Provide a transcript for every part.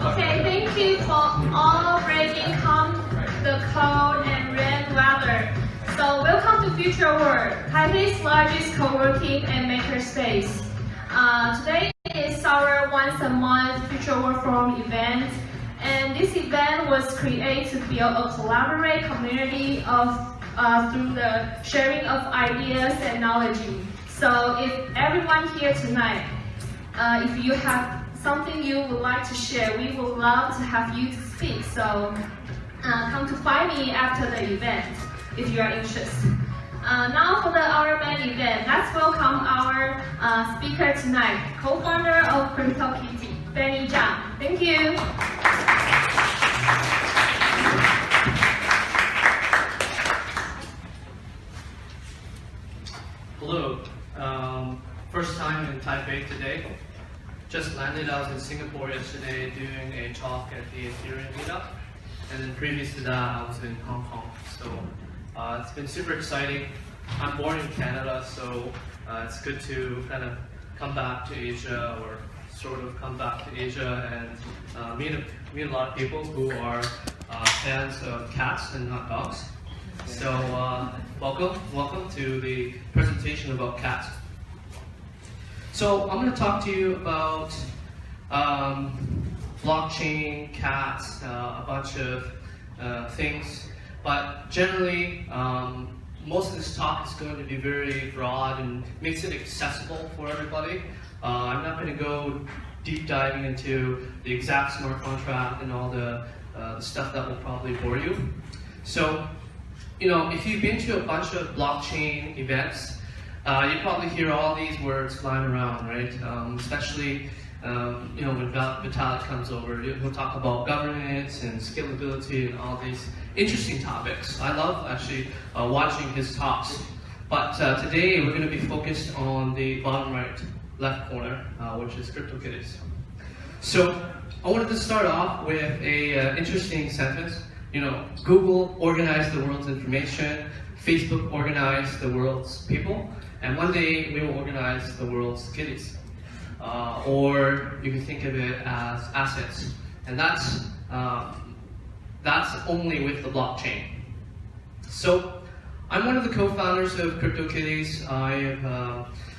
Okay, thank you for all breaking the code and rain weather. So welcome to FutureWard, Taipei's largest co-working and makerspace. Today is our once a month FutureWard Forum event, and this event was created to build a collaborative community through the sharing of ideas and knowledge. So if everyone here tonight, if you have something you would like to share, we would love to have you to speak. So come to find me after the event if you are interested. Now for our main event, let's welcome our speaker tonight, co-founder of CryptoKitty, Benny Giang. Thank you. Hello. First time in Taipei today. Just landed. I was in Singapore yesterday doing a talk at the Ethereum meetup, and then previous to that I was in Hong Kong. So it's been super exciting. I'm born in Canada, so it's good to kind of come back to Asia, or sort of come back to Asia and meet a lot of people who are fans of cats and not dogs. So welcome to the presentation about cats. So I'm going to talk to you about blockchain, cats, a bunch of things, but generally most of this talk is going to be very broad and makes it accessible for everybody. I'm not going to go deep diving into the exact smart contract and all the stuff that will probably bore you. So, if you've been to a bunch of blockchain events, you probably hear all these words flying around, right? Especially, when Vitalik comes over, he'll talk about governance and scalability and all these interesting topics. I love actually watching his talks. But today we're going to be focused on the bottom left corner, which is CryptoKitties. So I wanted to start off with a interesting sentence. Google organized the world's information, Facebook organized the world's people, and one day we will organize the world's kitties. Or you can think of it as assets. And that's only with the blockchain. So I'm one of the co-founders of CryptoKitties. I've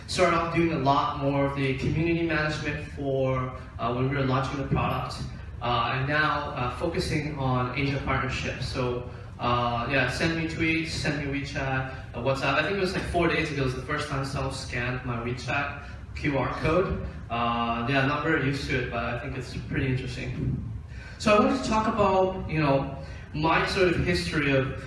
started off doing a lot more of the community management for when we were launching the product. And now focusing on Asia partnerships. So send me tweets, send me WeChat, WhatsApp. I think it was like 4 days ago was the first time someone scanned my WeChat QR code. I'm not very used to it, but I think it's pretty interesting. So I wanted to talk about my sort of history of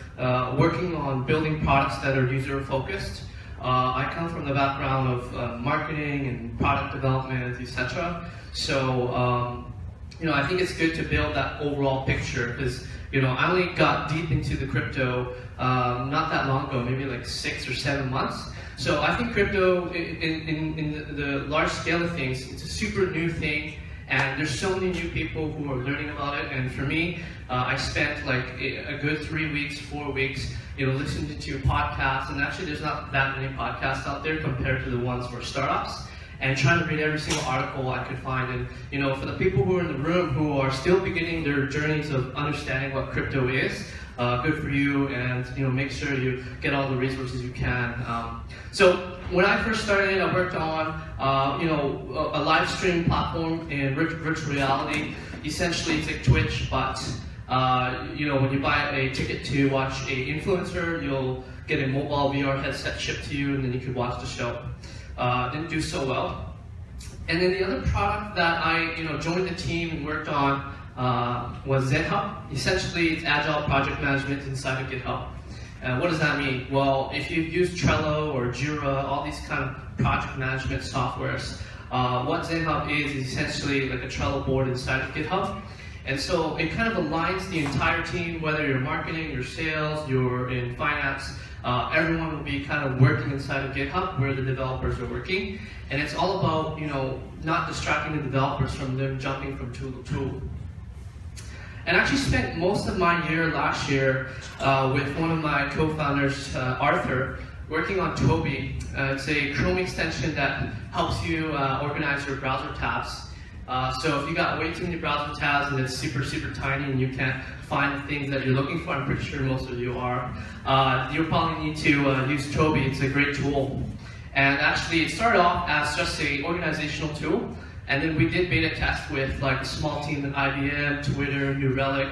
working on building products that are user focused. I come from the background of marketing and product development, etc. So I think it's good to build that overall picture, because I only got deep into the crypto not that long ago, maybe like 6 or 7 months. So I think crypto, in the large scale of things, it's a super new thing, and there's so many new people who are learning about it. And for me, I spent like a good 3 weeks, 4 weeks, listening to podcasts. And actually, there's not that many podcasts out there compared to the ones for startups. And trying to read every single article I could find. And for the people who are in the room who are still beginning their journeys of understanding what crypto is, good for you, and make sure you get all the resources you can. So when I first started, I worked on a live stream platform in virtual reality. Essentially, it's like Twitch, but when you buy a ticket to watch a influencer, you'll get a mobile VR headset shipped to you, and then you can watch the show. Didn't do so well. And then the other product that I joined the team and worked on was ZenHub. Essentially, it's agile project management inside of GitHub. What does that mean? Well, if you've used Trello or Jira, all these kind of project management softwares, what ZenHub is essentially like a Trello board inside of GitHub. And so it kind of aligns the entire team, whether you're marketing, you're sales, you're in finance, everyone will be kind of working inside of GitHub where the developers are working. And it's all about, not distracting the developers from them jumping from tool to tool. And I actually spent most of my year last year with one of my co-founders, Arthur, working on Toby. It's a Chrome extension that helps you organize your browser tabs. So if you got way too many browser tabs and it's super, super tiny and you can't find the things that you're looking for, I'm pretty sure most of you are, you'll probably need to use Toby. It's a great tool. And actually, it started off as just an organizational tool, and then we did beta test with like a small team at IBM, Twitter, New Relic,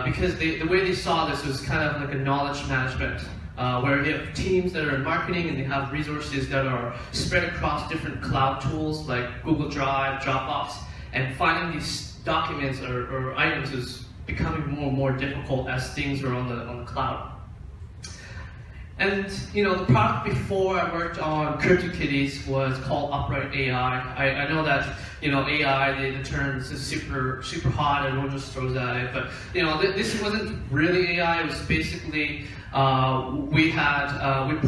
because the way they saw this was kind of like a knowledge management, where you have teams that are in marketing and they have resources that are spread across different cloud tools like Google Drive, Dropbox, and finding these documents or items is becoming more and more difficult as things are on the cloud. And the product before I worked on CryptoKitties was called Upright AI. I know that AI, the term is super hot, everyone just throws at it. But this wasn't really AI. It was basically we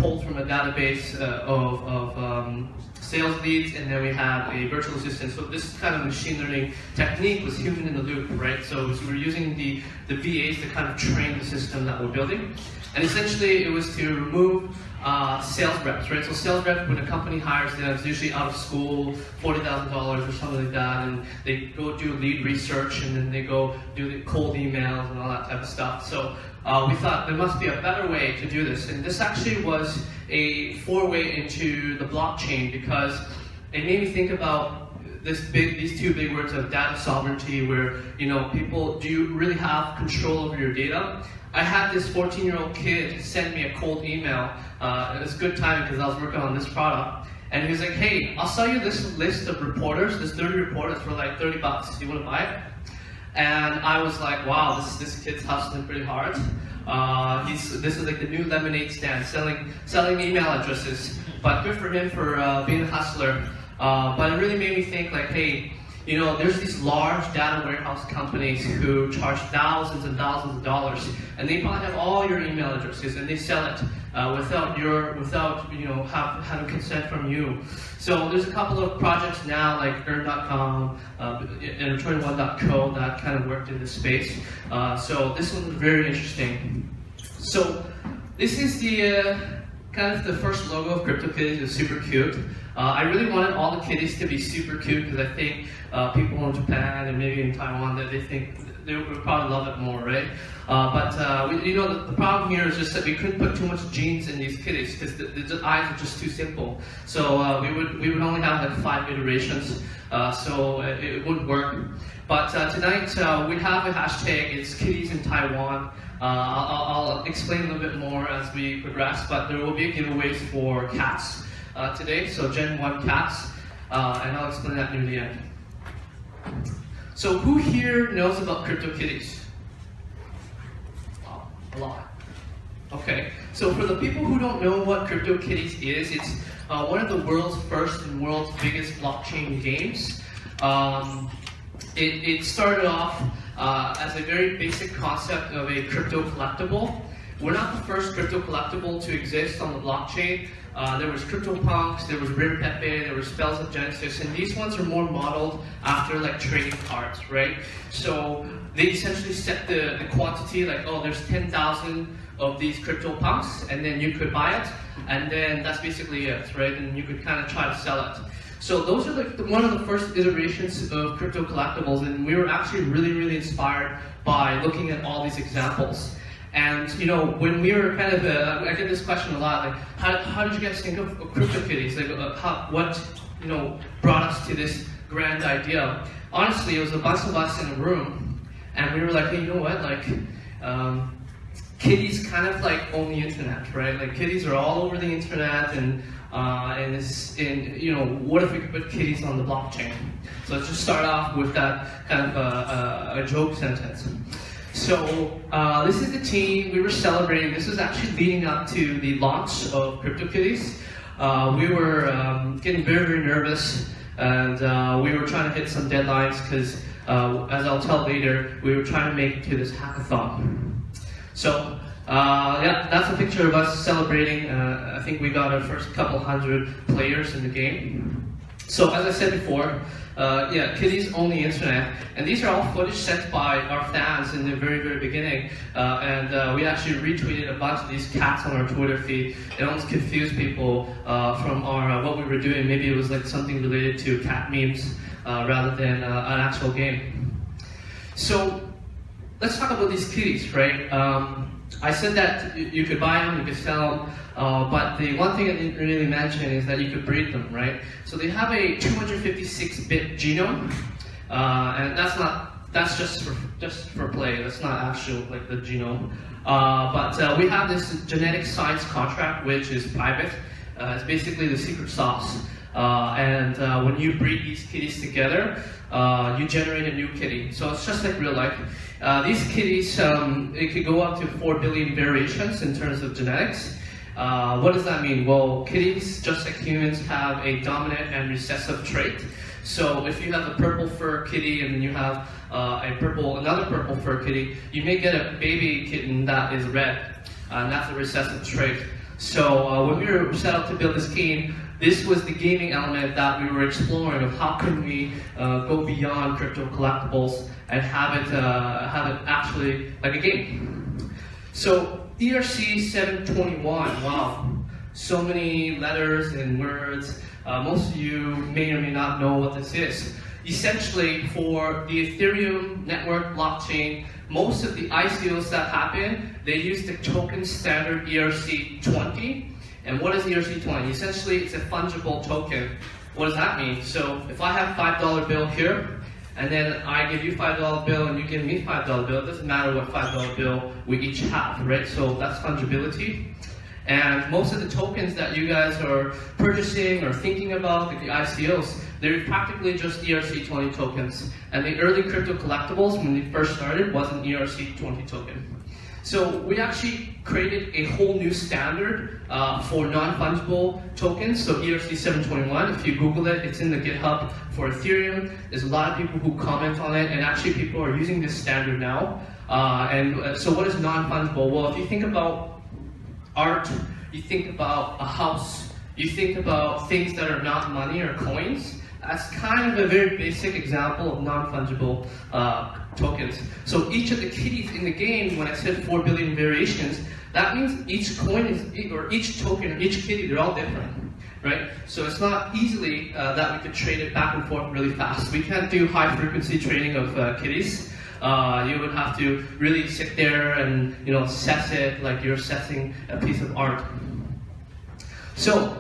pulled from a database of sales leads, and then we had a virtual assistant. So this kind of machine learning technique was human in the loop, right? So we're using the VAs to kind of train the system that we're building. And essentially, it was to remove sales reps, right? So sales reps, when a company hires them, it's usually out of school, $40,000 or something like that, and they go do lead research, and then they go do the cold emails and all that type of stuff. So we thought there must be a better way to do this. And this actually was a foray into the blockchain, because it made me think about these two big words of data sovereignty, where people, do you really have control over your data? I had this 14-year-old kid send me a cold email. It was good timing because I was working on this product. And he was like, hey, I'll sell you this list of reporters, this 30 reporters for like $30. Do you want to buy it? And I was like, wow, this kid's hustling pretty hard. This is like the new lemonade stand, selling email addresses. But good for him for being a hustler. But it really made me think like, hey, there's these large data warehouse companies who charge thousands and thousands of dollars, and they probably have all your email addresses, and they sell it without having consent from you. So there's a couple of projects now like Earn.com and Return1.co that kind of worked in this space. So this one was very interesting. So this is the kind of the first logo of CryptoKitties. Is super cute. I really wanted all the kitties to be super cute because I think people in Japan and maybe in Taiwan that they think they would probably love it more, right? But the problem here is just that we couldn't put too much genes in these kitties because the eyes are just too simple. So we would only have like 5 iterations, so it wouldn't work. But tonight we have a hashtag. It's kitties in Taiwan. I'll explain a little bit more as we progress, but there will be giveaways for cats today, so Gen 1 cats, and I'll explain that near the end. So who here knows about CryptoKitties? Wow, a lot. Okay, so for the people who don't know what CryptoKitties is, it's one of the world's first and world's biggest blockchain games. It started off as a very basic concept of a crypto collectible. We're not the first crypto collectible to exist on the blockchain. There was CryptoPunks, there was Rare Pepe, there was Spells of Genesis, and these ones are more modeled after like trading cards, right? So they essentially set the quantity, like, oh, there's 10,000 of these CryptoPunks, and then you could buy it, and then that's basically it, right? And you could kind of try to sell it. So those are like one of the first iterations of crypto collectibles, and we were actually really inspired by looking at all these examples. And when we were kind of, I get this question a lot, like, how did you guys think of CryptoKitties? Like, what brought us to this grand idea? Honestly, it was a bunch of us in a room, and we were like, hey, you know what? Like, kitties kind of like own the internet, right? Like, kitties are all over the internet, and what if we could put kitties on the blockchain? So let's just start off with that kind of a joke sentence. So this is the team. We were celebrating. This was actually leading up to the launch of CryptoKitties. We were getting very nervous, and we were trying to hit some deadlines because, as I'll tell later, we were trying to make it to this hackathon. So yeah, that's a picture of us celebrating. I think we got our first couple hundred players in the game. So as I said before, yeah, kitties own the internet, and these are all footage sent by our fans in the very beginning, and we actually retweeted a bunch of these cats on our Twitter feed. It almost confused people from our what we were doing. Maybe it was like something related to cat memes, rather than an actual game. So let's talk about these kitties, right? I said that you could buy them, you could sell them, but the one thing I didn't really mention is that you could breed them, right? So they have a 256-bit genome, and that's just for play. That's not actual like the genome. But we have this genetic science contract, which is private. It's basically the secret sauce. And when you breed these kitties together, you generate a new kitty. So it's just like real life. These kitties, it could go up to 4 billion variations in terms of genetics. What does that mean? Well, kitties, just like humans, have a dominant and recessive trait. So if you have a purple fur kitty and then you have another purple fur kitty, you may get a baby kitten that is red, and that's a recessive trait. So when we were set up to build this game, this was the gaming element that we were exploring of how can we go beyond crypto collectibles and have it actually like a game. So ERC 721, wow, so many letters and words. Most of you may or may not know what this is. Essentially, for the Ethereum network blockchain, most of the ICOs that happen, they use the token standard ERC20. And what is ERC20? Essentially, it's a fungible token. What does that mean? So if I have $5 bill here, and then I give you $5 bill and you give me $5 bill, it doesn't matter what $5 bill we each have, right? So that's fungibility. And most of the tokens that you guys are purchasing or thinking about, like the ICOs, they're practically just ERC20 tokens. And the early crypto collectibles, when they first started, was an ERC20 token. So we actually created a whole new standard for non-fungible tokens, so ERC 721. If you Google it, it's in the GitHub for Ethereum. There's a lot of people who comment on it, and actually people are using this standard now. So what is non-fungible? Well, if you think about art, you think about a house, you think about things that are not money or coins, that's kind of a very basic example of non-fungible tokens. So each of the kitties in the game, when I said 4 billion variations, that means each coin is, or each token, or each kitty, they're all different, right? So it's not easily that we could trade it back and forth really fast. We can't do high frequency trading of kitties. You would have to really sit there and assess it like you're assessing a piece of art. So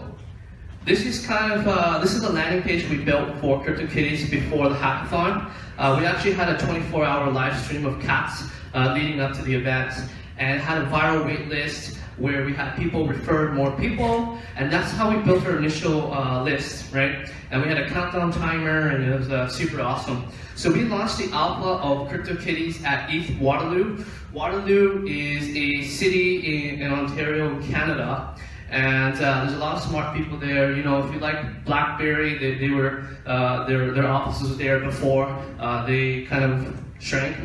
this is this is the landing page we built for CryptoKitties before the hackathon. We actually had a 24-hour live stream of cats leading up to the event, and had a viral wait list where we had people refer more people, and that's how we built our initial list, right? And we had a countdown timer, and it was super awesome. So we launched the alpha of CryptoKitties at ETH Waterloo. Waterloo is a city in Ontario, Canada. And there's a lot of smart people there. If you like BlackBerry, they were their offices were there before they kind of shrank.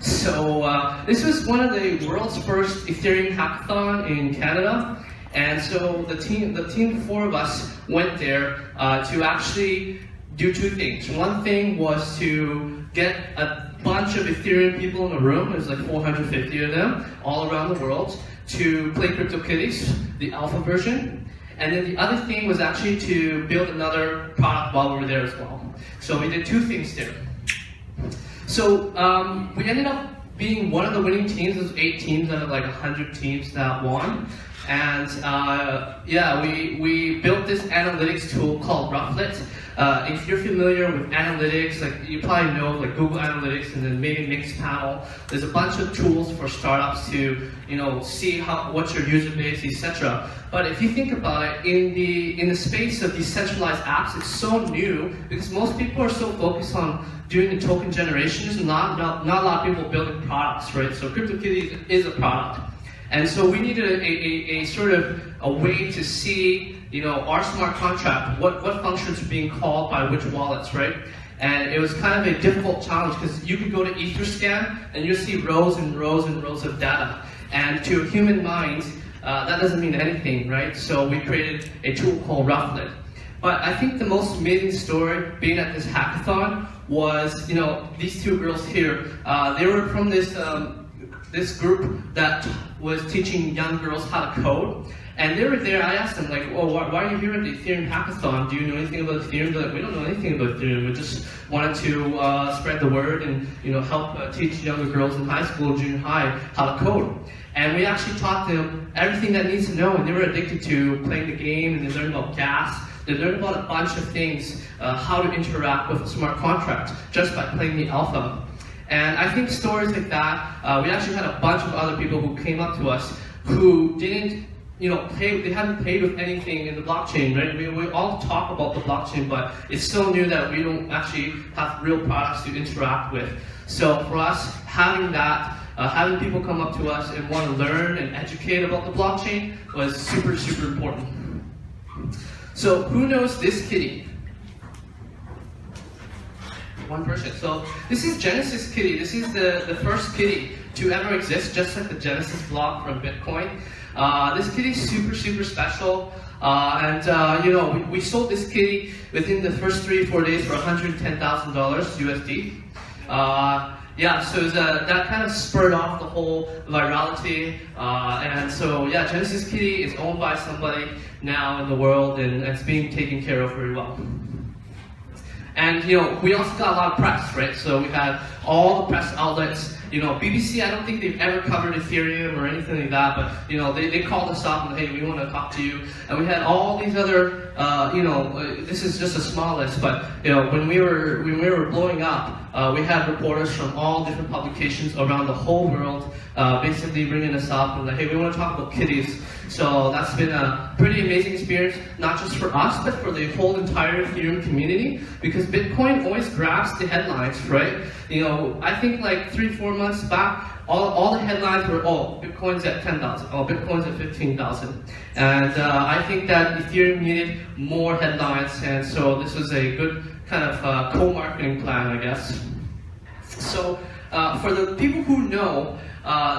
So this was one of the world's first Ethereum hackathon in Canada. And so the team, 4 of us, went there to actually do 2 things. One thing was to get a bunch of Ethereum people in a room. There's like 450 of them all around the world, to play CryptoKitties, the alpha version. And then the other thing was actually to build another product while we were there as well. So we did 2 things there. So we ended up being one of the winning teams. There's 8 teams out of like 100 teams that won. And yeah, we built this analytics tool called Rufflet. If you're familiar with analytics, like you probably know like Google Analytics and then maybe Mixpanel. There's a bunch of tools for startups to see what's your user base, etc. But if you think about it, in the space of decentralized apps, it's so new because most people are so focused on doing the token generation. There's not a lot of people building products, right? So CryptoKitties is a product. And so we needed a sort of a way to see, our smart contract, what functions are being called by which wallets, right? And it was kind of a difficult challenge because you could go to Etherscan and you'll see rows and rows and rows of data. And to a human mind, that doesn't mean anything, right? So we created a tool called Rufflet. But I think the most amazing story being at this hackathon was, these 2 girls here. They were from this group that was teaching young girls how to code. And they were there, I asked them, like, oh, why are you here at the Ethereum hackathon? Do you know anything about Ethereum? They're like, we don't know anything about Ethereum. We just wanted to spread the word and help teach younger girls in high school, junior high, how to code. And we actually taught them everything that needs to know, and they were addicted to playing the game, and they learned about gas. They learned about a bunch of things, how to interact with a smart contract, just by playing the alpha. And I think stories like that, we actually had a bunch of other people who came up to us who didn't they haven't played with anything in the blockchain, right? We all talk about the blockchain, but it's still new that we don't actually have real products to interact with. So for us, having that, having people come up to us and want to learn and educate about the blockchain was super, super important. So who knows this kitty? One person. So this is Genesis Kitty. This is the first kitty to ever exist, just like the Genesis block from Bitcoin. This kitty is super, super special. We sold this kitty within the first 3 or 4 days for $110,000 USD. So that kind of spurred off the whole virality. Genesis Kitty is owned by somebody now in the world, and it's being taken care of very well. And we also got a lot of press, right? So we had all the press outlets. BBC, I don't think they've ever covered Ethereum or anything like that, but they called us up and, hey, we want to talk to you. And we had all these other, this is just a small list, but when we were blowing up, we had reporters from all different publications around the whole world, basically ringing us up and like, hey, we want to talk about kitties. So that's been a pretty amazing experience, not just for us, but for the whole entire Ethereum community, because Bitcoin always grabs the headlines, right? I think like 3-4 months back, all the headlines were, oh, Bitcoin's at 10,000, oh, Bitcoin's at 15,000. And I think that Ethereum needed more headlines, and so this was a good kind of co-marketing plan, I guess. So for the people who know,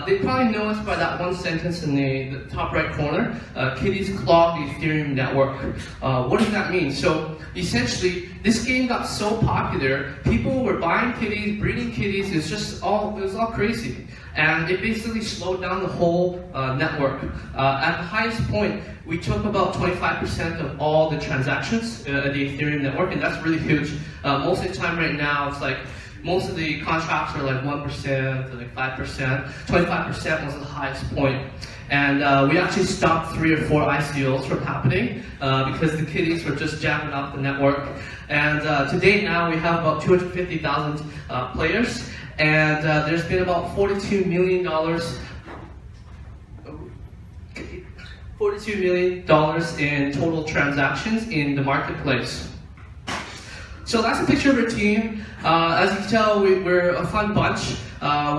they probably know us by that one sentence in the top right corner, kitties clog the Ethereum network. What does that mean? So essentially, this game got so popular, people were buying kitties, breeding kitties, it was all crazy. And it basically slowed down the whole network. At the highest point, we took about 25% of all the transactions at the Ethereum network, and that's really huge. Most of the time right now, it's like, most of the contracts are like 1% to like 5%. 25% was the highest point. And we actually stopped 3 or 4 ICOs from happening because the kitties were just jamming up the network. And to date now, we have about 250,000 players. And there's been about $42 million in total transactions in the marketplace. So that's a picture of our team. As you can tell, we're a fun bunch.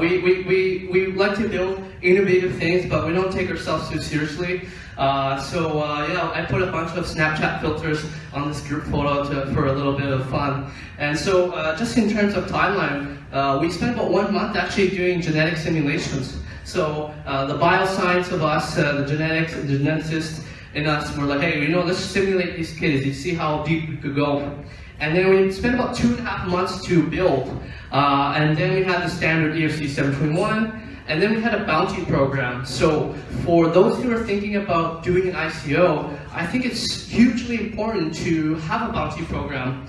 We like to build innovative things, but we don't take ourselves too seriously. I put a bunch of Snapchat filters on this group photo for a little bit of fun. And so just in terms of timeline, we spent about 1 month actually doing genetic simulations. So the bioscience of us, the geneticists in us were like, hey, let's simulate these kitties and see how deep we could go. And then we spent about 2.5 months to build. And then we had the standard ERC 721. And then we had a bounty program. So for those who are thinking about doing an ICO, I think it's hugely important to have a bounty program.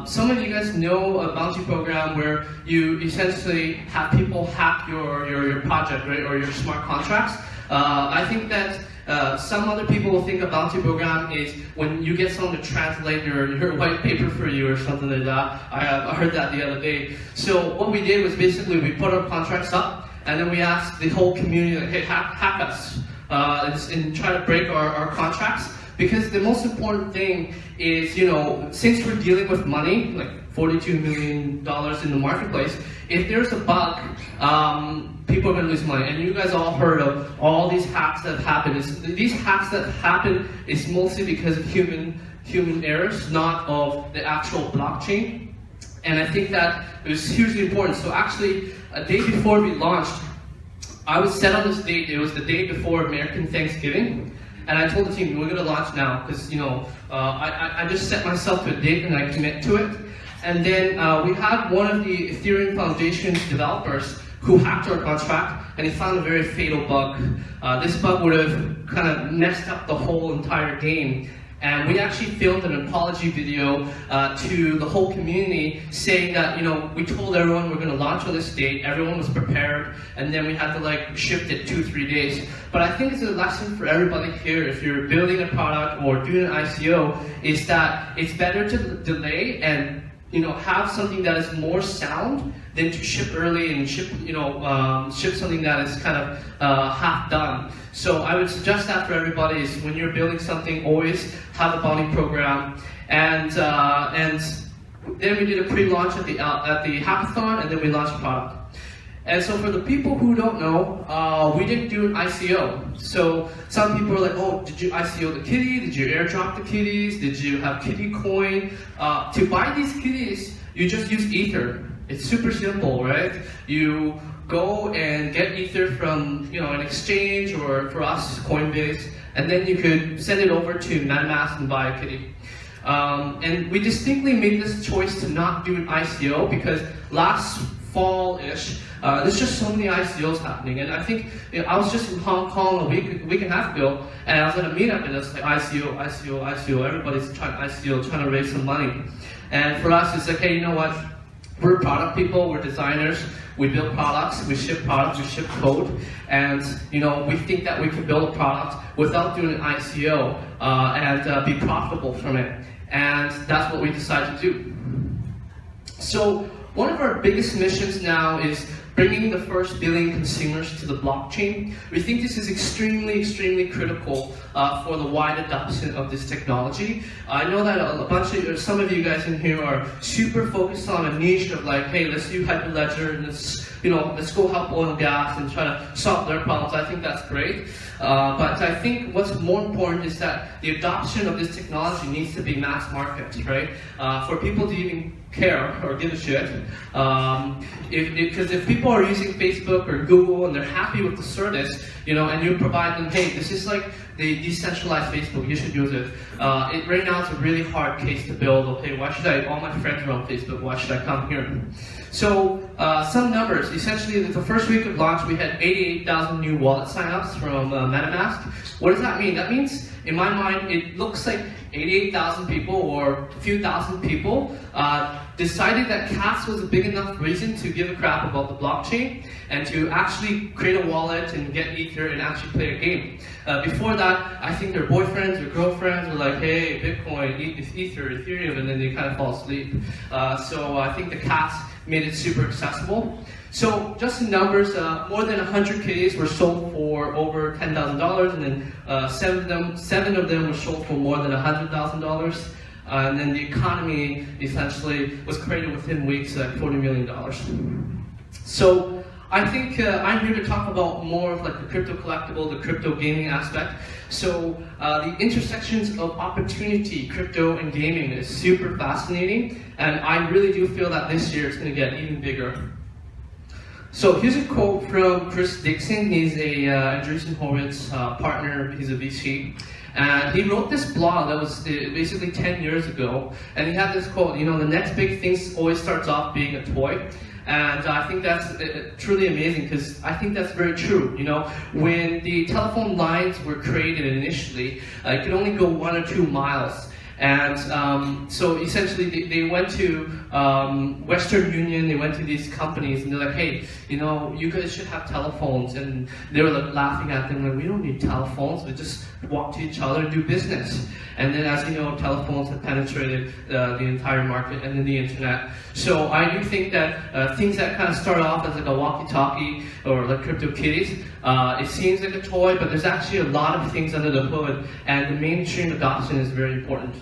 Some of you guys know a bounty program where you essentially have people hack your project, right, or your smart contracts. I think that some other people will think a bounty program is when you get someone to translate your white paper for you or something like that. I heard that the other day. So what we did was basically we put our contracts up, and then we asked the whole community, like, hey, hack us and try to break our contracts. Because the most important thing is, since we're dealing with money, like $42 million in the marketplace, if there's a bug, people are going to lose money. And you guys all heard of all these hacks that have happened. These hacks that happen is mostly because of human errors, not of the actual blockchain. And I think that it was hugely important. So actually, a day before we launched, I was set on this date. It was the day before American Thanksgiving. And I told the team, we're going to launch now, because I just set myself to a date and I commit to it. And then we had one of the Ethereum Foundation's developers who hacked our contract, and he found a very fatal bug. This bug would have kind of messed up the whole entire game. And we actually filmed an apology video to the whole community saying that, we told everyone we're going to launch on this date, everyone was prepared, and then we had to shift it 2-3 days. But I think it's a lesson for everybody here, if you're building a product or doing an ICO, is that it's better to delay and have something that is more sound than to ship early and ship something that is kind of half done. So I would suggest that for everybody is when you're building something, always have a bounty program. And then we did a pre-launch at the hackathon, and then we launched the product. And so for the people who don't know, we didn't do an ICO. So some people are like, oh, did you ICO the kitty? Did you airdrop the kitties? Did you have kitty coin? To buy these kitties, you just use Ether. It's super simple, right? You go and get Ether from an exchange, or for us, Coinbase, and then you could send it over to MetaMask and buy a kitty. And we distinctly made this choice to not do an ICO because last fall-ish, there's just so many ICOs happening, and I think I was just in Hong Kong a week and a half ago, and I was at a meetup, and it's like ICO. Everybody's trying ICO, trying to raise some money. And for us, it's like, hey, you know what? We're product people, we're designers, we build products, we ship code, and we think that we can build a product without doing an ICO and be profitable from it. And that's what we decided to do. So one of our biggest missions now is bringing the first billion consumers to the blockchain. We think this is extremely, extremely critical for the wide adoption of this technology. I know that some of you guys in here are super focused on a niche of hey, let's do Hyperledger and let's go help oil and gas and try to solve their problems. I think that's great. But I think what's more important is that the adoption of this technology needs to be mass market, right? For people to even care or give a shit. Because if people are using Facebook or Google and they're happy with the service, and you provide them, hey, this is like the decentralized Facebook, you should use it. Right now it's a really hard case to build. Okay, why should all my friends are on Facebook, why should I come here? So some numbers, essentially the first week of launch we had 88,000 new wallet signups from MetaMask. What does that mean? That means, in my mind, it looks like 88,000 people or a few thousand people decided that CAS was a big enough reason to give a crap about the blockchain and to actually create a wallet and get Ether and actually play a game. Before that, I think their boyfriends or girlfriends were like, hey, Bitcoin, Ether, Ethereum, and then they kind of fall asleep. So I think the CAS made it super accessible. So just in numbers, more than 100 kitties were sold for over $10,000, and then 7 of them were sold for more than $100,000. And then the economy essentially was created within weeks at $40 million. So I think I'm here to talk about more of the crypto collectible, the crypto gaming aspect. So the intersections of opportunity, crypto and gaming is super fascinating, and I really do feel that this year it's going to get even bigger. So here's a quote from Chris Dixon. He's a Andreessen Horowitz partner. He's a VC. And he wrote this blog that was basically 10 years ago. And he had this quote, the next big thing always starts off being a toy. And I think that's truly amazing, because I think that's very true. When the telephone lines were created initially, it could only go 1 or 2 miles. And so essentially they went to Western Union, they went to these companies, and they're like, hey, you guys should have telephones. And they were laughing at them, like, we don't need telephones, we just walk to each other and do business. And then, as you know, telephones have penetrated the entire market and then the internet. So I do think that things that kind of start off as a walkie-talkie or like crypto kitties, it seems like a toy, but there's actually a lot of things under the hood, and the mainstream adoption is very important.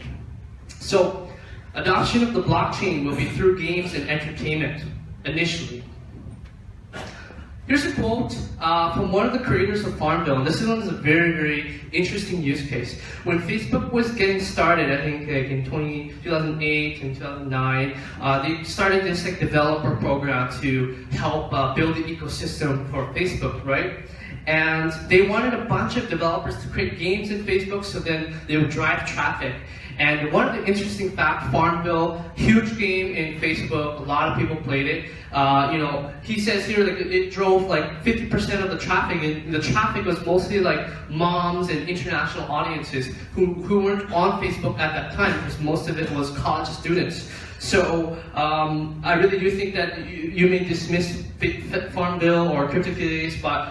So adoption of the blockchain will be through games and entertainment, initially. Here's a quote from one of the creators of Farmville, and this one is a very, very interesting use case. When Facebook was getting started, I think in 2008 and 2009, they started this developer program to help build the ecosystem for Facebook, right? And they wanted a bunch of developers to create games in Facebook, so then they would drive traffic. And one of the interesting facts, Farmville, huge game in Facebook, a lot of people played it. He says here that it drove like 50% of the traffic, and the traffic was mostly like moms and international audiences who weren't on Facebook at that time, because most of it was college students. So I really do think that you may dismiss Farmville or CryptoKitties, but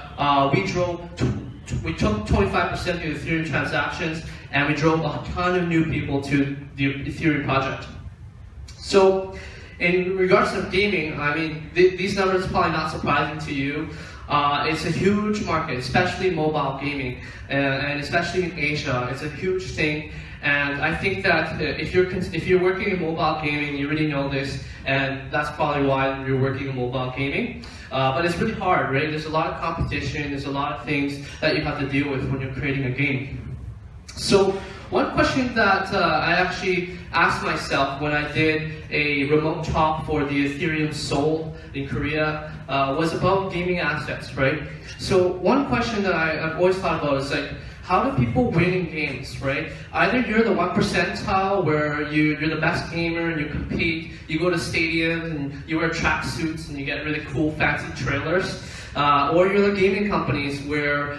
we took 25% of the Ethereum transactions, and we drove a ton of new people to the Ethereum project. So in regards to gaming, I mean, these numbers are probably not surprising to you. It's a huge market, especially mobile gaming, and especially in Asia. It's a huge thing. And I think that if you're working in mobile gaming, you already know this, and that's probably why you're working in mobile gaming. But it's really hard, right? There's a lot of competition, there's a lot of things that you have to deal with when you're creating a game. So one question that I actually asked myself when I did a remote talk for the Ethereum Seoul in Korea was about gaming assets, right? So one question that I've always thought about is like, how do people win in games, right? Either you're the 1 percentile where you're the best gamer and you compete, you go to stadiums and you wear tracksuits and you get really cool fancy trailers, or you're the gaming companies where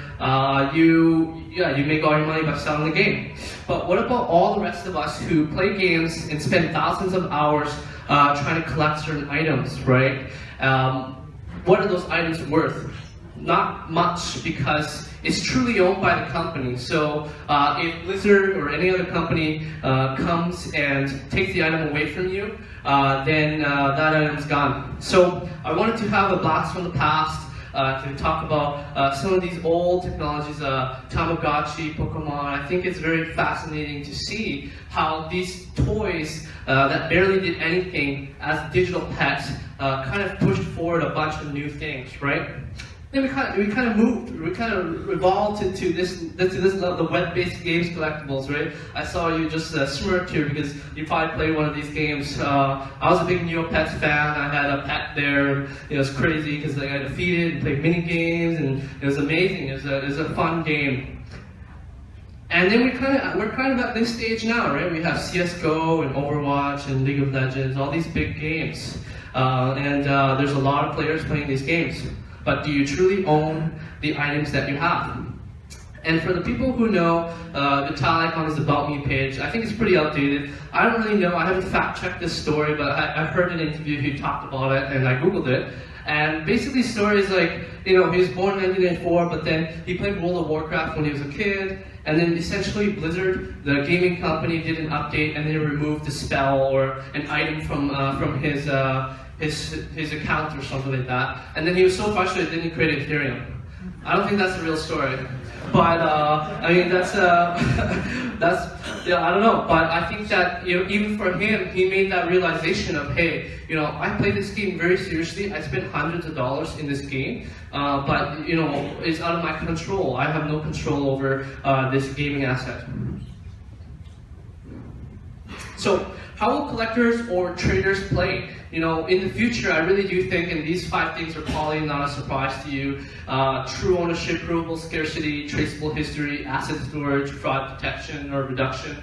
you make all your money by selling the game. But what about all the rest of us who play games and spend thousands of hours trying to collect certain items, right? What are those items worth? Not much, because it's truly owned by the company. So if Blizzard or any other company comes and takes the item away from you, then that item's gone. So I wanted to have a blast from the past to talk about some of these old technologies, Tamagotchi, Pokemon. I think it's very fascinating to see how these toys that barely did anything as digital pets kind of pushed forward a bunch of new things, right? Then we kind of evolved into this level, the web-based games collectibles, right? I saw you just smirk here because you probably played one of these games. I was a big Neopets fan. I had a pet there. It was crazy because I got to feed it and play mini games, and it was amazing. It was a fun game. And then we're kind of at this stage now, right? We have CS:GO and Overwatch and League of Legends, all these big games, and there's a lot of players playing these games. But do you truly own the items that you have? And for the people who know, the tile icon is the About Me page. I think it's pretty outdated. I don't really know, I haven't fact-checked this story, but I heard an interview, he talked about it, and I Googled it. And basically the story is like, he was born in 1994, but then he played World of Warcraft when he was a kid, and then essentially Blizzard, the gaming company, did an update, and they removed the spell or an item from his account or something like that. And then he was so frustrated, then he created Ethereum. I don't think that's a real story. But, I mean, that's I don't know. But I think that, even for him, he made that realization of, hey, I play this game very seriously. I spent hundreds of dollars in this game, but, it's out of my control. I have no control over this gaming asset. So, how will collectors or traders play? In the future, I really do think, and these 5 things are probably not a surprise to you: true ownership, provable scarcity, traceable history, asset storage, fraud detection or reduction.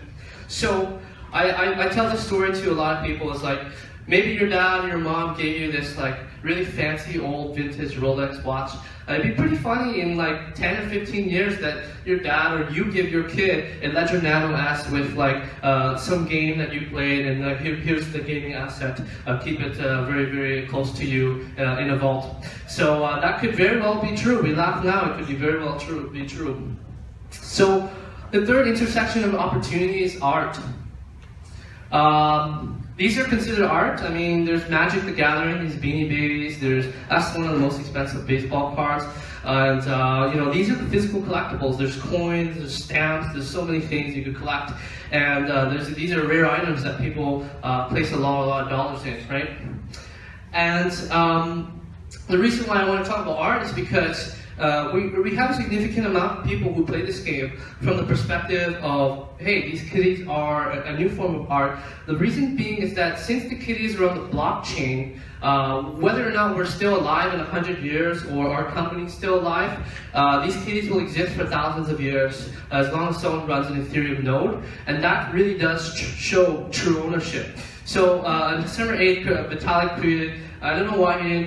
So I tell this story to a lot of people. It's like, maybe your dad or your mom gave you this like really fancy old vintage Rolex watch. It'd be pretty funny in like 10 or 15 years that your dad or you give your kid a Ledger Nano S with like some game that you played, and here's the gaming asset. Keep it very, very close to you in a vault. So that could very well be true. We laugh now, it could be very well be true. So the third intersection of opportunity is art. These are considered art. I mean, there's Magic the Gathering, these Beanie Babies, that's one of the most expensive baseball cards. And, these are the physical collectibles. There's coins, there's stamps, there's so many things you could collect. And these are rare items that people place a lot of dollars in, right? And the reason why I want to talk about art is because we have a significant amount of people who play this game from the perspective of, hey, these kitties are a new form of art. The reason being is that since the kitties are on the blockchain, whether or not we're still alive in 100 years or our company's still alive, these kitties will exist for thousands of years as long as someone runs an Ethereum node, and that really does show true ownership. So on December 8th, Vitalik created, I don't know why he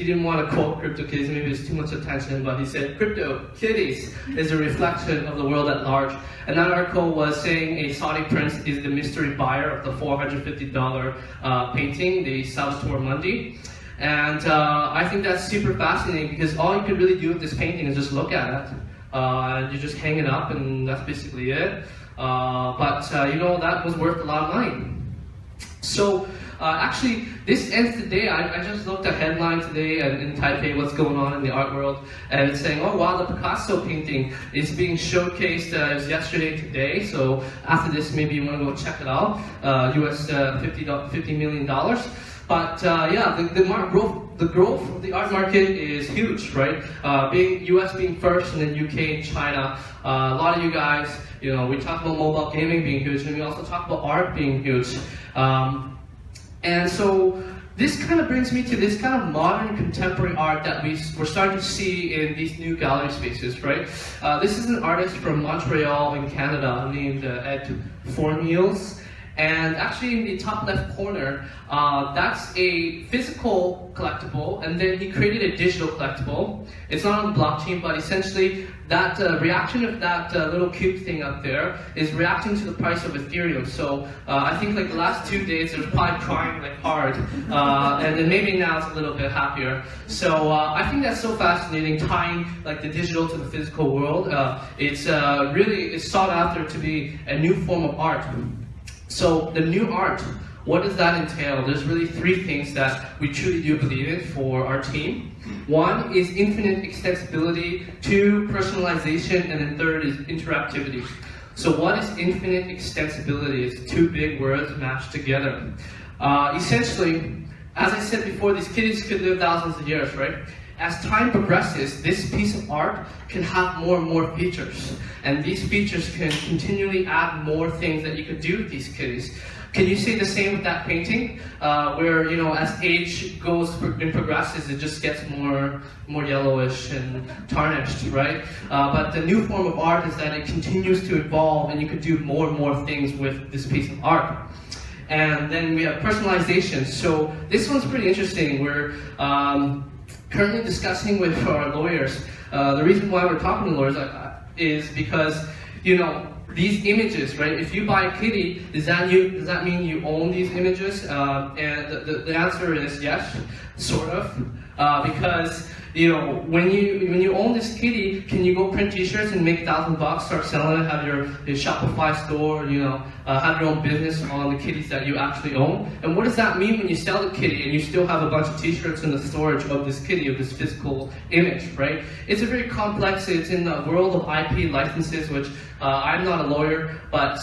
didn't want to quote CryptoKitties, maybe it's too much attention, but he said CryptoKitties is a reflection of the world at large. And that article was saying a Saudi prince is the mystery buyer of the $450 painting, the Salvatore Mundi. And I think that's super fascinating because all you could really do with this painting is just look at it. And you just hang it up and that's basically it. But you know, that was worth a lot of money. So actually, this ends the day. I just looked at headline today in Taipei, what's going on in the art world, and it's saying, oh wow, the Picasso painting is being showcased. It was yesterday, today. So after this, maybe you want to go check it out. US $50 million. But yeah, the growth of the art market is huge, right? US being first, and then UK and China. A lot of you guys, you know, we talk about mobile gaming being huge, and we also talk about art being huge. And so this kind of brings me to this kind of modern contemporary art that we're starting to see in these new gallery spaces, right? This is an artist from Montreal in Canada named Ed Fourniers. And actually in the top left corner, that's a physical collectible, and then he created a digital collectible. It's not on the blockchain, but essentially that reaction of that little cube thing up there is reacting to the price of Ethereum. So I think like the last 2 days it was probably crying like hard, and then maybe now it's a little bit happier. So I think that's so fascinating, tying like the digital to the physical world. It's really sought after to be a new form of art. So the new art, what does that entail? There's really three things that we truly do believe in for our team. One is infinite extensibility, two, personalization, and then third is interactivity. So what is infinite extensibility? It's two big words matched together. Essentially, as I said before, these kitties could live thousands of years, right? As time progresses, this piece of art can have more and more features. And these features can continually add more things that you could do with these kitties. Can you say the same with that painting? Where, you know, as age goes and progresses, it just gets more yellowish and tarnished, right? But the new form of art is that it continues to evolve and you could do more and more things with this piece of art. And then we have personalization. So this one's pretty interesting. We're currently discussing with our lawyers. The reason why we're talking to lawyers is because, you know, these images, right? If you buy a kitty, does that mean you own these images? And the answer is yes, sort of, because you know, when you own this kitty, can you go print T-shirts and make $1,000, start selling it, have your Shopify store, you know, have your own business on the kitties that you actually own? And what does that mean when you sell the kitty and you still have a bunch of T-shirts in the storage of this kitty, of this physical image, right? It's a very complex. It's in the world of IP licenses, which I'm not a lawyer, but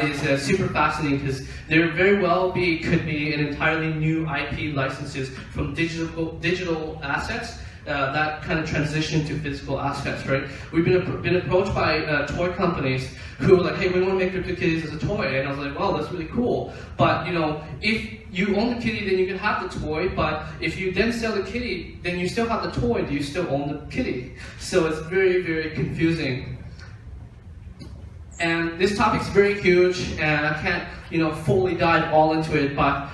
is super fascinating because there very well could be an entirely new IP licenses from digital assets. That kind of transition to physical assets, right? We've been approached by toy companies who were like, hey, we want to make your kitties as a toy, and I was like, wow, that's really cool. But you know, if you own the kitty, then you can have the toy. But if you then sell the kitty, then you still have the toy. Do you still own the kitty? So it's very, very confusing. And this topic's very huge, and I can't, you know, fully dive all into it, but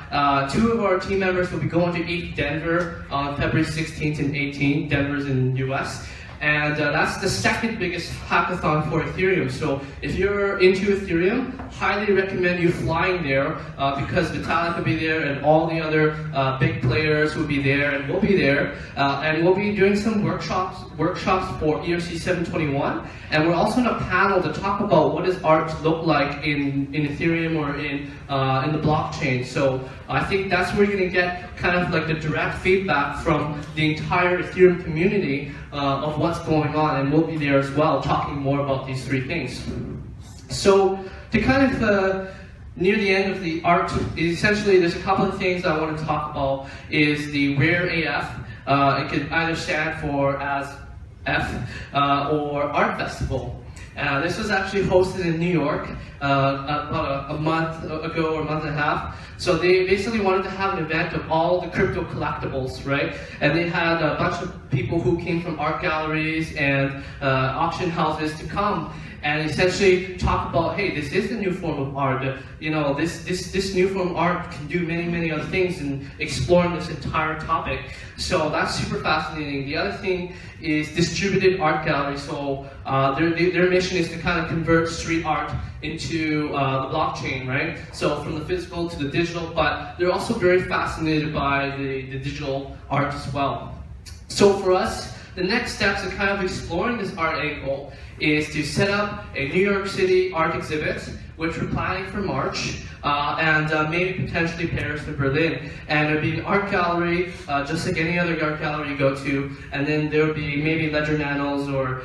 two of our team members will be going to ETH Denver on February 16th and 18th. Denver's in the US. And that's the second biggest hackathon for Ethereum. So if you're into Ethereum, highly recommend you flying there because Vitalik will be there and all the other big players will be there and we'll be there. And we'll be doing some workshops for ERC 721. And we're also in a panel to talk about what does art look like in Ethereum or in the blockchain. So I think that's where you're going to get kind of like the direct feedback from the entire Ethereum community of what's going on, and we'll be there as well talking more about these three things. So to kind of near the end of the art, essentially there's a couple of things I want to talk about. Is the rare AF. It could either stand for as or Art Festival. This was actually hosted in New York about a month ago or a month and a half. So they basically wanted to have an event of all the crypto collectibles, right? And they had a bunch of people who came from art galleries and auction houses to come and essentially talk about, hey, this is the new form of art. You know, this new form of art can do many other things and exploring this entire topic. So that's super fascinating. The other thing is distributed art gallery. So their mission is to kind of convert street art into the blockchain, right? So from the physical to the digital, but they're also very fascinated by the digital art as well. So for us, the next steps in kind of exploring this art angle is to set up a New York City art exhibit, which we're planning for March, and maybe potentially Paris and Berlin. And there'll be an art gallery, just like any other art gallery you go to, and then there'll be maybe ledger nanos, or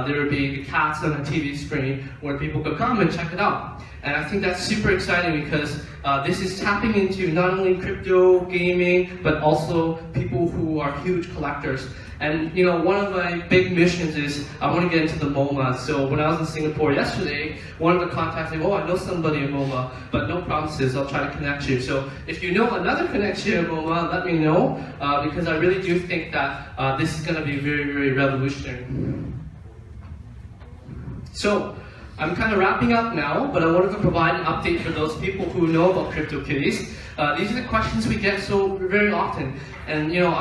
there'll be cats on a TV screen where people could come and check it out. And I think that's super exciting because this is tapping into not only crypto gaming, but also people who are huge collectors. And you know, one of my big missions is I want to get into the MoMA. So when I was in Singapore yesterday, one of the contacts said, oh, I know somebody in MoMA, but no promises, I'll try to connect you. So if you know another connection in MoMA, let me know, because I really do think that this is going to be very revolutionary. So I'm kind of wrapping up now, but I wanted to provide an update for those people who know about CryptoKitties. These are the questions we get so very often. And you know,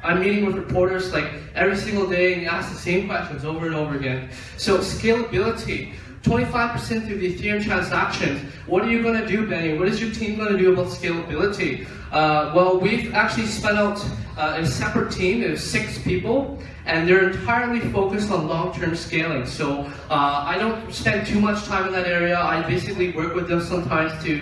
I'm meeting with reporters like every single day and they ask the same questions over and over again. So scalability, 25% of the Ethereum transactions. What are you going to do, Benny? What is your team going to do about scalability? Well, we've actually spun out a separate team of 6 people, and they're entirely focused on long-term scaling. So I don't spend too much time in that area. I basically work with them sometimes to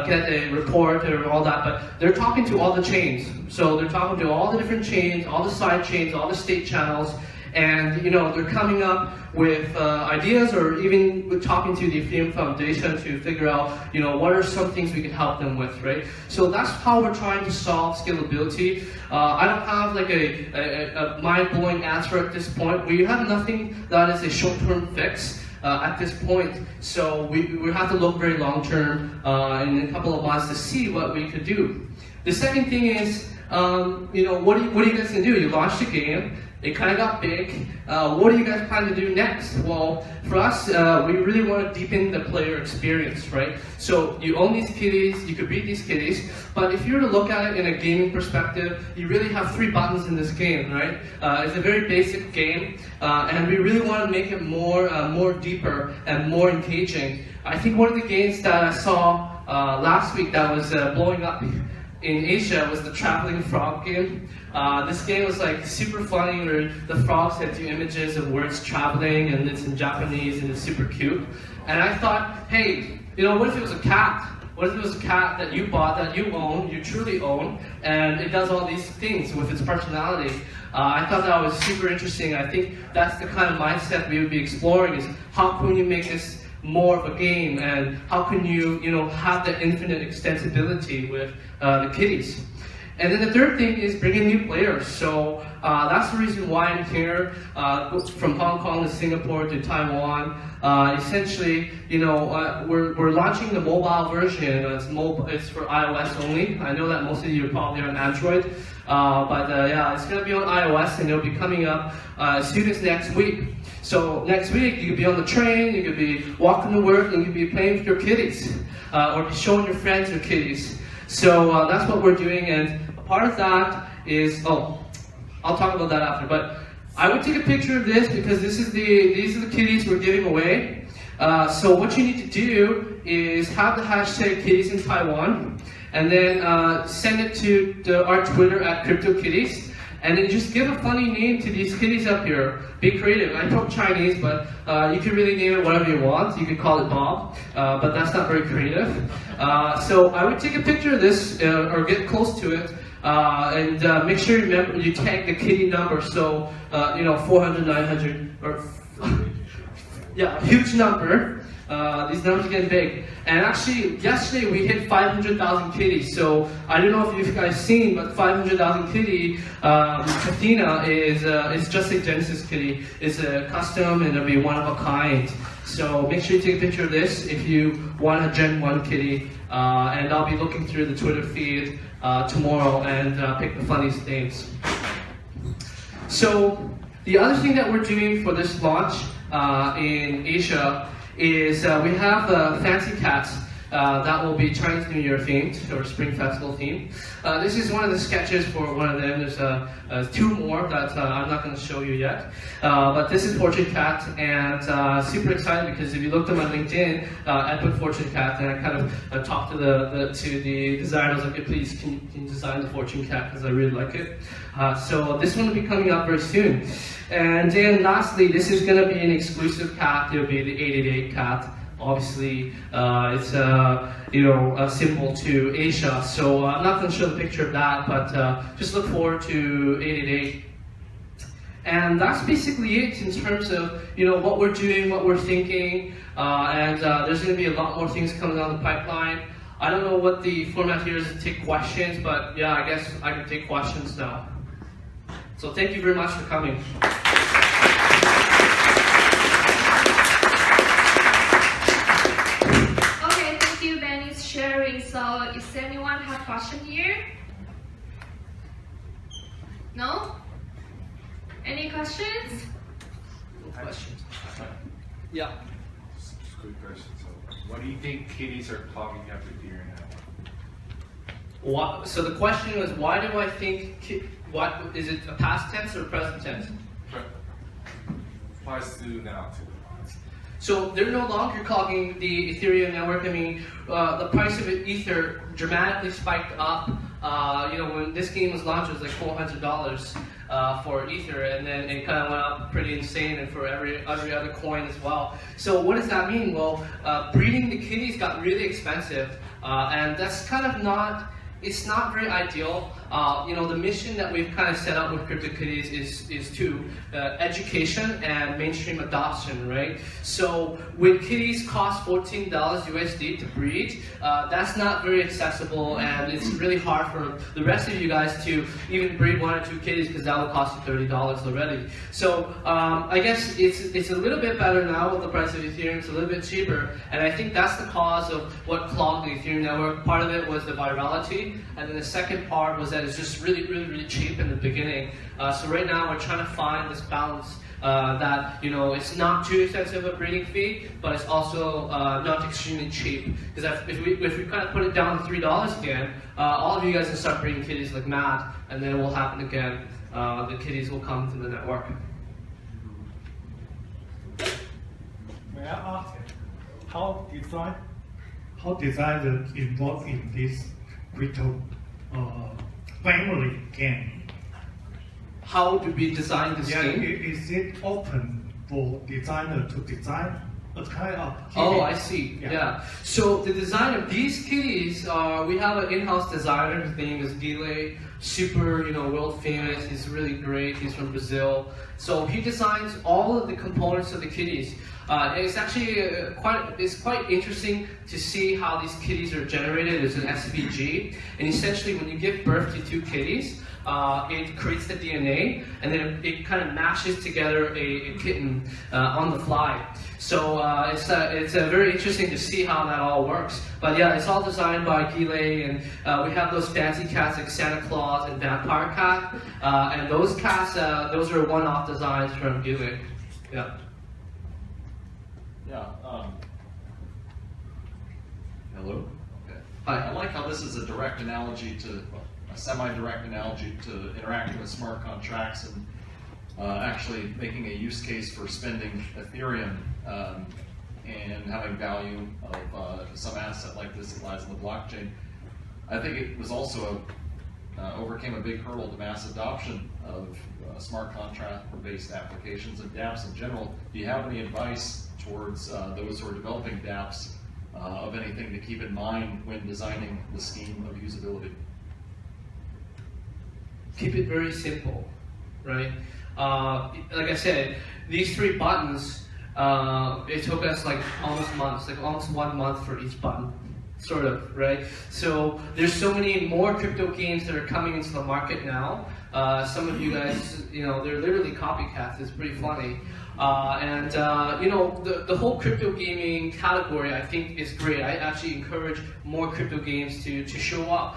get a report or all that, but they're talking to all the chains. So they're talking to all the different chains, all the side chains, all the state channels, and you know, they're coming up with ideas, or even talking to the Ethereum Foundation to figure out, you know, what are some things we can help them with, right? So that's how we're trying to solve scalability. I don't have like a mind-blowing answer at this point. We have nothing that is a short-term fix at this point. So we have to look very long-term in a couple of months to see what we could do. The second thing is, you know, what are you guys gonna do? You launched a game. It kind of got big. What do you guys plan to do next? Well, for us, we really want to deepen the player experience, right? So you own these kitties, you could breed these kitties, but if you were to look at it in a gaming perspective, you really have 3 buttons in this game, right? It's a very basic game, and we really want to make it more deeper and more engaging. I think one of the games that I saw last week that was blowing up in Asia was the traveling frog game. This game was like super funny, where the frogs had 2 images of words traveling, and it's in Japanese and it's super cute. And I thought, hey, you know, what if it was a cat? What if it was a cat that you bought, that you own, you truly own, and it does all these things with its personality? I thought that was super interesting. I think that's the kind of mindset we would be exploring, is how can you make this more of a game, and how can you know, have that infinite extensibility with the kitties. And then the third thing is bringing new players. So that's the reason why I'm here, from Hong Kong to Singapore to Taiwan. Essentially, you know, we're launching the mobile version. It's for iOS only. I know that most of you are probably on Android, but yeah, it's going to be on iOS, and it'll be coming up as soon as next week. So next week, you could be on the train, you could be walking to work, and you could be playing with your kitties, or be showing your friends your kitties. So that's what we're doing, and a part of that is, I'll talk about that after, but I would take a picture of this because these are the kitties we're giving away. So what you need to do is have the hashtag kitties in Taiwan, and then send it to our Twitter at CryptoKitties, and then just give a funny name to these kitties up here. Be creative. I wrote Chinese, but you can really name it whatever you want. You could call it Bob, but that's not very creative. So I would take a picture of this, or get close to it, and make sure you tag the kitty number. So you know, 400, 900, or yeah, a huge number. These numbers are getting big. And actually, yesterday we hit 500,000 kitties. So I don't know if you guys seen, but 500,000 kitty, Kathina is just a Genesis kitty. It's a custom and it'll be one of a kind. So make sure you take a picture of this if you want a Gen 1 kitty. And I'll be looking through the Twitter feed tomorrow and pick the funniest names. So the other thing that we're doing for this launch in Asia is we have fancy cats that will be Chinese New Year themed or Spring Festival themed. This is one of the sketches for one of them. There's two more that I'm not going to show you yet. But this is Fortune Cat, and super excited because if you looked at my LinkedIn, I put Fortune Cat, and I kind of talked to the designer. I was like, hey, please, can you design the Fortune Cat because I really like it. So this one will be coming up very soon. And then lastly, this is going to be an exclusive cat. It'll be the 888 cat. Obviously, it's a symbol to Asia. So I'm not going to show the picture of that, but just look forward to 888. And that's basically it in terms of what we're doing, what we're thinking, and there's going to be a lot more things coming down the pipeline. I don't know what the format here is to take questions, but yeah, I guess I can take questions now. So thank you very much for coming. Okay, thank you, Benny's sharing. So, does anyone have a question here? No? Any questions? No questions. Yeah. Just a quick question. So, what do you think kitties are clogging up the deer now? So the question was, why do I think, what is it a past tense or present tense? Applies to now too. So they're no longer clogging the Ethereum network. I mean, the price of Ether dramatically spiked up. When this game was launched, it was like $400 for Ether, and then it kind of went up pretty insane, and for every other coin as well. So what does that mean? Well, breeding the kitties got really expensive, and that's kind of not. It's not very ideal. The mission that we've kind of set up with CryptoKitties is to education and mainstream adoption, right? So when kitties cost $14 USD to breed, that's not very accessible, and it's really hard for the rest of you guys to even breed 1 or 2 kitties because that will cost you $30 already. So I guess it's a little bit better now with the price of Ethereum. It's a little bit cheaper, and I think that's the cause of what clogged the Ethereum network. Part of it was the virality, and then the second part was that it's just really, really, really cheap in the beginning. So right now we're trying to find this balance that it's not too expensive a breeding fee, but it's also not extremely cheap. Because if we kind of put it down to $3 again, all of you guys can start breeding kitties like mad, and then it will happen again. The kitties will come to the network. May I ask how designers involved in this crypto family game? How do we design this game? Is it open for designer to design a kind of kitty? Oh, I see. Yeah. So the design of these kitties, we have an in-house designer. His name is Giang. Super, world famous. He's really great. He's from Brazil. So he designs all of the components of the kitties. It's actually quite interesting to see how these kitties are generated as an SVG. And essentially, when you give birth to 2 kitties, it creates the DNA, and then it kind of mashes together a kitten on the fly. So it's very interesting to see how that all works. But yeah, it's all designed by Giang, and we have those fancy cats like Santa Claus and Vampire Cat, and those cats, those are one-off designs from Giang. Yeah. Yeah. Hello. Okay. Hi. I like how this is a direct analogy to, a semi-direct analogy to interacting with smart contracts and actually making a use case for spending Ethereum and having value of some asset like this that lies in the blockchain. I think it was also overcame a big hurdle to mass adoption of smart contract-based applications and dApps in general. Do you have any advice towards those who are developing dApps of anything to keep in mind when designing the scheme of usability? Keep it very simple, right? Like I said, these 3 buttons, it took us like almost months, like almost 1 month for each button. Sort of, right? So there's so many more crypto games that are coming into the market now. Some of you guys, they're literally copycats. It's pretty funny. The whole crypto gaming category, I think, is great. I actually encourage more crypto games to show up.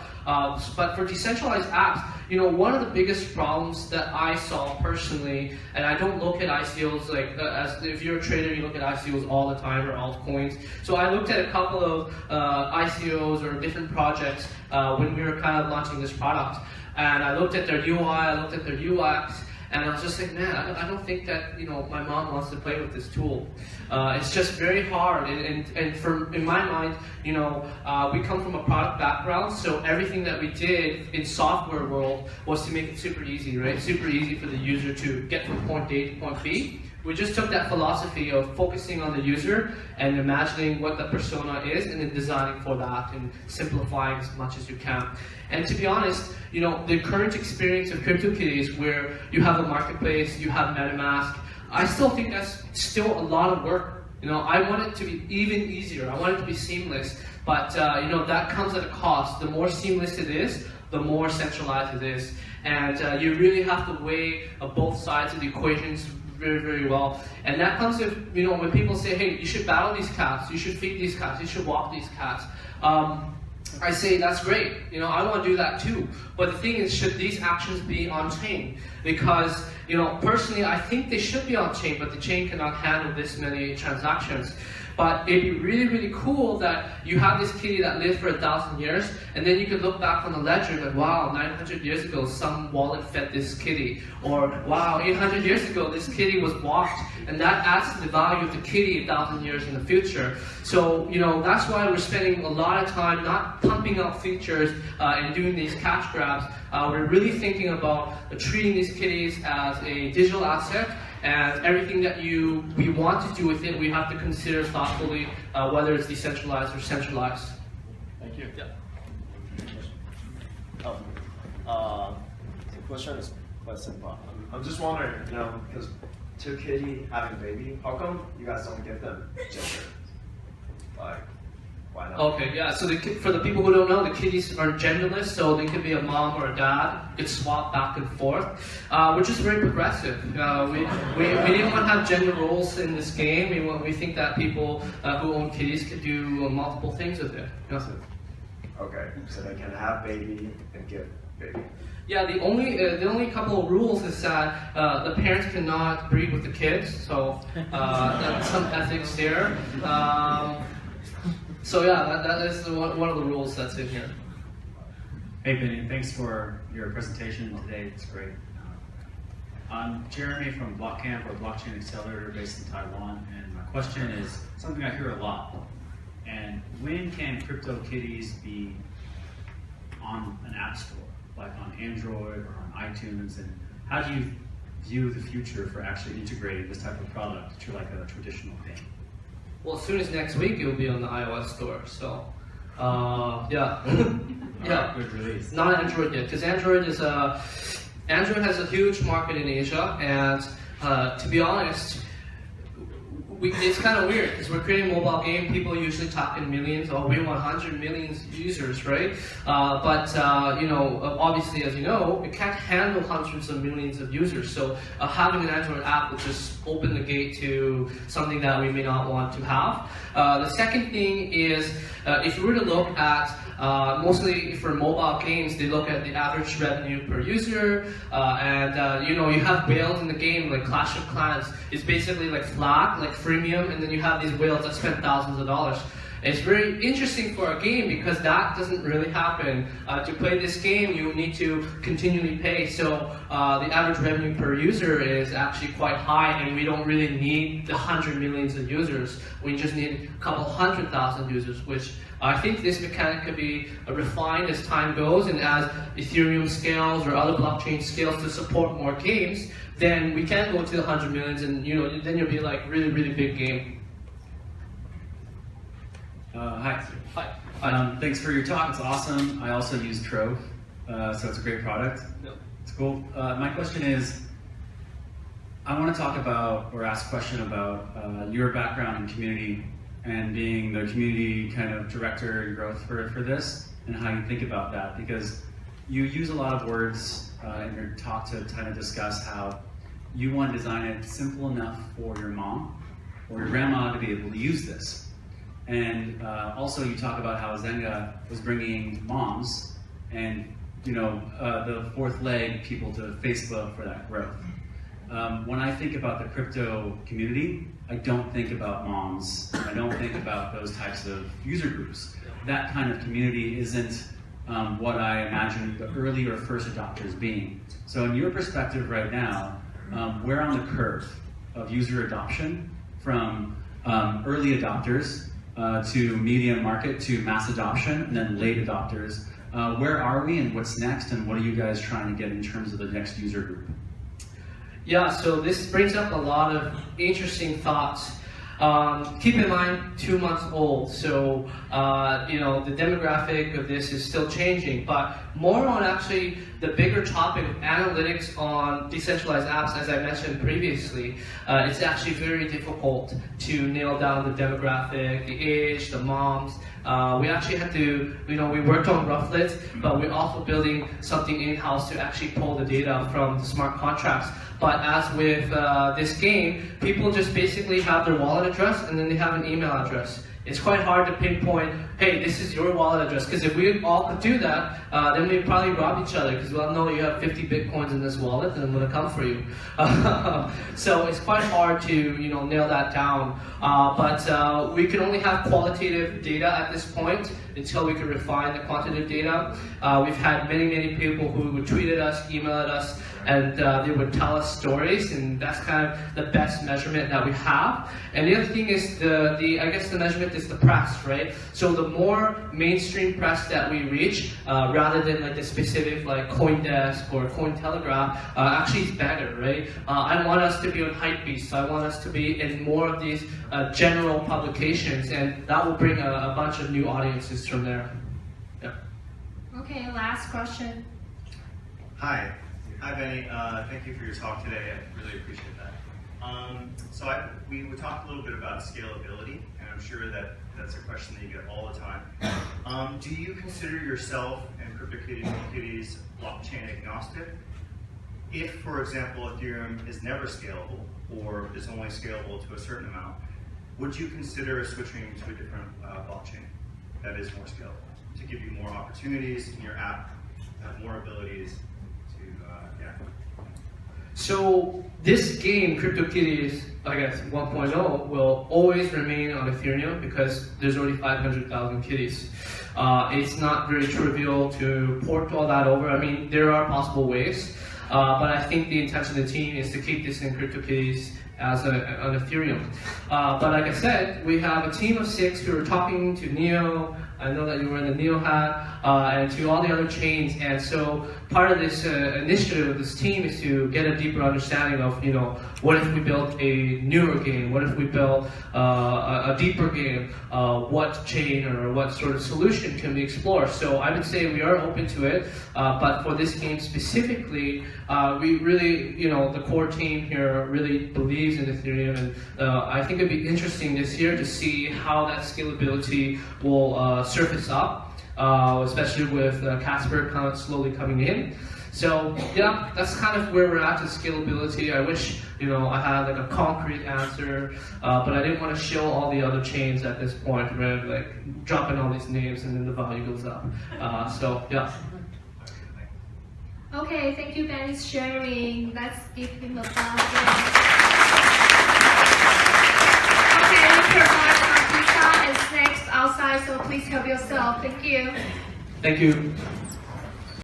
But for decentralized apps, one of the biggest problems that I saw personally, and I don't look at ICOs as if you're a trader, you look at ICOs all the time or altcoins. So I looked at a couple of ICOs or different projects when we were kind of launching this product. And I looked at their UI, I looked at their UX, and I was just like, man, I don't think that my mom wants to play with this tool. It's just very hard, and in my mind, we come from a product background, so everything that we did in software world was to make it super easy, right? Super easy for the user to get from point A to point B. We just took that philosophy of focusing on the user and imagining what the persona is and then designing for that and simplifying as much as you can. And to be honest, the current experience of CryptoKitties where you have a marketplace, you have MetaMask, I still think that's still a lot of work. I want it to be even easier. I want it to be seamless, but that comes at a cost. The more seamless it is, the more centralized it is. And you really have to weigh both sides of the equations very, very well. And that comes with, when people say, hey, you should battle these cats, you should feed these cats, you should walk these cats. I say, that's great. I want to do that too. But the thing is, should these actions be on-chain? Because, personally, I think they should be on-chain, but the chain cannot handle this many transactions. But it'd be really, really cool that you have this kitty that lived for 1,000 years, and then you could look back on the ledger and like, wow, 900 years ago, some wallet fed this kitty. Or, wow, 800 years ago, this kitty was walked. And that adds to the value of the kitty 1,000 years in the future. So, that's why we're spending a lot of time not pumping out features and doing these cash grabs. We're really thinking about treating these kitties as a digital asset, and everything that we want to do with it, we have to consider thoughtfully whether it's decentralized or centralized. Thank you. Yeah. The question is quite simple. I'm just wondering, because two kitty having a baby, how come you guys don't give them gender? Like, why not? Okay, yeah, so for the people who don't know, the kitties are genderless, so they could be a mom or a dad. It's swapped back and forth, which is very progressive. We didn't want to have gender roles in this game. We think that people who own kitties could do multiple things with it. Okay, so they can have baby and give baby. Yeah, the only couple of rules is that the parents cannot breed with the kids, so that's some ethics there. So yeah, that is one of the rules that's in here. Hey Benny, thanks for your presentation today. It's great. I'm Jeremy from BlockCamp, or Blockchain Accelerator, based in Taiwan, and my question is something I hear a lot. And when can CryptoKitties be on an app store, like on Android or on iTunes? And how do you view the future for actually integrating this type of product to like a traditional game? Well, as soon as next week, it will be on the iOS store. So, yeah, yeah. Good release. Not Android yet, because Android has a huge market in Asia, and to be honest, it's kind of weird because we're creating a mobile game. People usually talk in millions, or we want 100 million users, right? But obviously, as you know, it can't handle hundreds of millions of users. So having an Android app would just open the gate to something that we may not want to have. The second thing is, if you were to look at mostly for mobile games, they look at the average revenue per user, and you have whales in the game, like Clash of Clans. It's basically like flat, like freemium, and then you have these whales that spend thousands of dollars. It's very interesting for a game because that doesn't really happen. To play this game, you need to continually pay. So the average revenue per user is actually quite high, and we don't really need the 100 millions of users. We just need a couple 100,000 users, which I think this mechanic could be refined as time goes, and as Ethereum scales or other blockchain scales to support more games, then we can go to the 100 millions, and then you'll be like really, really big game. Hi. Hi. Thanks for your talk. It's awesome. I also use Trove, so it's a great product. Yep. It's cool. My question is, I want to talk about or ask a question about your background in community and being the community kind of director and growth for this, and how you think about that, because you use a lot of words in your talk to kind of discuss how you want to design it simple enough for your mom or your grandma to be able to use this. And also you talk about how Zenga was bringing moms and the fourth leg people to Facebook for that growth. When I think about the crypto community, I don't think about moms. I don't think about those types of user groups. That kind of community isn't what I imagine the early or first adopters being. So in your perspective right now, where on the curve of user adoption from early adopters to medium market to mass adoption and then late adopters, where are we and what's next, and what are you guys trying to get in terms of the next user group? Yeah, so this brings up a lot of interesting thoughts. Keep in mind, 2 months old, so the demographic of this is still changing, but more on actually the bigger topic of analytics on decentralized apps. As I mentioned previously, it's actually very difficult to nail down the demographic, the age, the moms. We actually had to, we worked on Rufflet, but we're also building something in-house to actually pull the data from the smart contracts. But as with this game, people just basically have their wallet address and then they have an email address. It's quite hard to pinpoint, hey, this is your wallet address, because if we all could do that, then we'd probably rob each other, because we'll know you have 50 Bitcoins in this wallet and I'm going to come for you. So it's quite hard to nail that down. But we can only have qualitative data at this point until we can refine the quantitative data. We've had many people who would tweet at us, email at us, and they would tell us stories, and that's kind of the best measurement that we have. And the other thing is I guess the measurement is the press, right? So the more mainstream press that we reach, rather than like the specific like CoinDesk or Cointelegraph, actually is better, right? I want us to be on Hypebeast, so I want us to be in more of these general publications, and that will bring a bunch of new audiences from there. Yeah. Okay, last question. Hi, Benny. Thank you for your talk today. I really appreciate that. We talked a little bit about scalability, and I'm sure that that's a question that you get all the time. Do you consider yourself and CryptoKitties blockchain agnostic? If, for example, Ethereum is never scalable or is only scalable to a certain amount, would you consider switching to a different blockchain that is more scalable to give you more opportunities in your app, have more abilities? So this game, CryptoKitties, I guess 1.0, will always remain on Ethereum because there's already 500,000 kitties. It's not very trivial to port all that over. I mean, there are possible ways, but I think the intention of the team is to keep this in CryptoKitties as an Ethereum. But like I said, we have a team of 6 who are talking to Neo. I know that you were in the Neo hat, and to all the other chains. And so part of this initiative of this team is to get a deeper understanding of, what if we built a newer game? What if we built a deeper game? What chain or what sort of solution can we explore? So I would say we are open to it, but for this game specifically, we really, the core team here really believes in Ethereum, and I think it'd be interesting this year to see how that scalability will surface up, especially with Casper kind of slowly coming in. So yeah, that's kind of where we're at with scalability. I wish I had like a concrete answer, but I didn't want to show all the other chains at this point, right? Like dropping all these names and then the value goes up. So yeah. Okay, thank you guys for sharing. Let's give him a applause. Okay, Mr. Mark, pizza is next outside, so please help yourself. Thank you. Thank you.